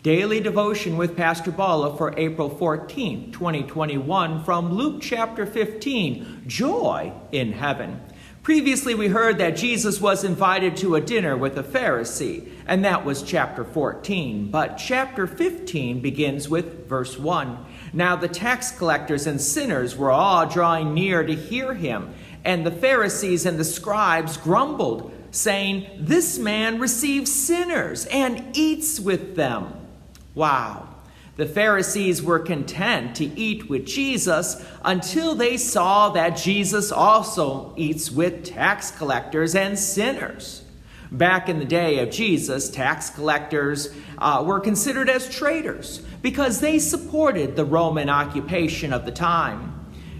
Daily Devotion with Pastor Balla for April 14, 2021, from Luke chapter 15, Joy in Heaven. Previously, we heard that Jesus was invited to a dinner with a Pharisee, and that was chapter 14. But chapter 15 begins with verse 1. Now the tax collectors and sinners were all drawing near to hear him, and the Pharisees and the scribes grumbled, saying, "This man receives sinners and eats with them." Wow. The Pharisees were content to eat with Jesus until they saw that Jesus also eats with tax collectors and sinners. Back in the day of Jesus, tax collectors were considered as traitors because they supported the Roman occupation of the time.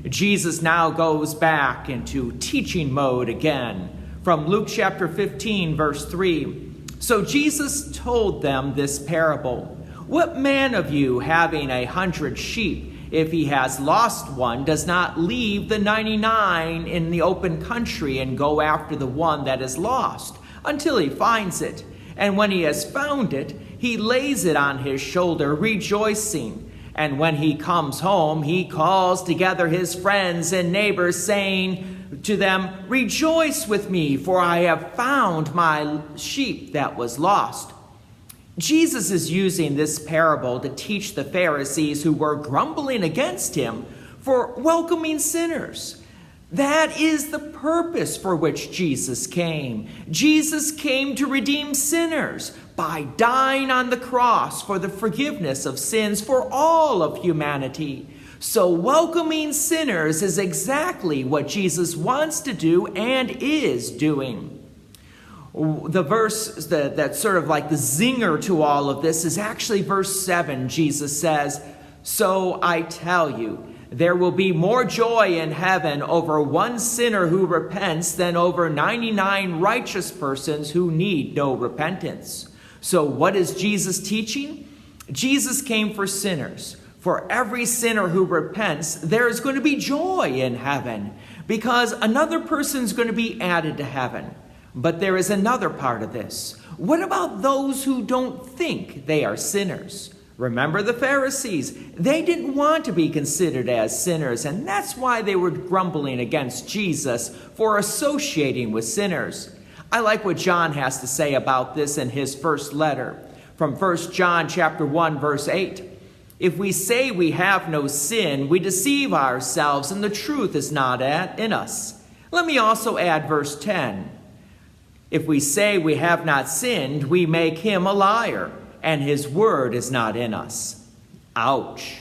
Jesus now goes back into teaching mode again. From Luke chapter 15, verse 3. So Jesus told them this parable. What man of you, having 100 sheep, if he has lost one, does not leave the 99 in the open country and go after the one that is lost until he finds it? And when he has found it, he lays it on his shoulder, rejoicing. And when he comes home, he calls together his friends and neighbors, saying to them, "Rejoice with me, for I have found my sheep that was lost." Jesus is using this parable to teach the Pharisees who were grumbling against him for welcoming sinners. That is the purpose for which Jesus came. Jesus came to redeem sinners by dying on the cross for the forgiveness of sins for all of humanity. So welcoming sinners is exactly what Jesus wants to do and is doing. The verse that's sort of like the zinger to all of this is actually verse 7. Jesus says, "So I tell you, there will be more joy in heaven over one sinner who repents than over 99 righteous persons who need no repentance." So what is Jesus teaching? Jesus came for sinners. For every sinner who repents, there is going to be joy in heaven because another person's going to be added to heaven. But there is another part of this. What about those who don't think they are sinners? Remember the Pharisees. They didn't want to be considered as sinners, and that's why they were grumbling against Jesus for associating with sinners. I like what John has to say about this in his first letter. From 1 John chapter 1, verse 8. If we say we have no sin, we deceive ourselves, and the truth is not in us. Let me also add verse 10. If we say we have not sinned, we make him a liar, and his word is not in us. Ouch.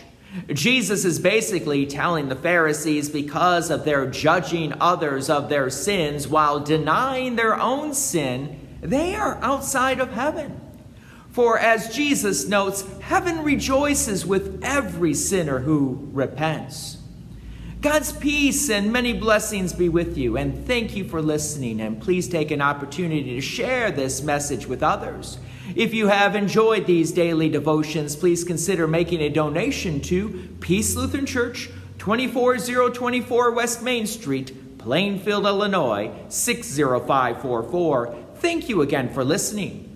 Jesus is basically telling the Pharisees because of their judging others of their sins while denying their own sin, they are outside of heaven. For as Jesus notes, heaven rejoices with every sinner who repents. God's peace and many blessings be with you, and thank you for listening, and please take an opportunity to share this message with others. If you have enjoyed these daily devotions, please consider making a donation to Peace Lutheran Church, 24024 West Main Street, Plainfield, Illinois, 60544. Thank you again for listening.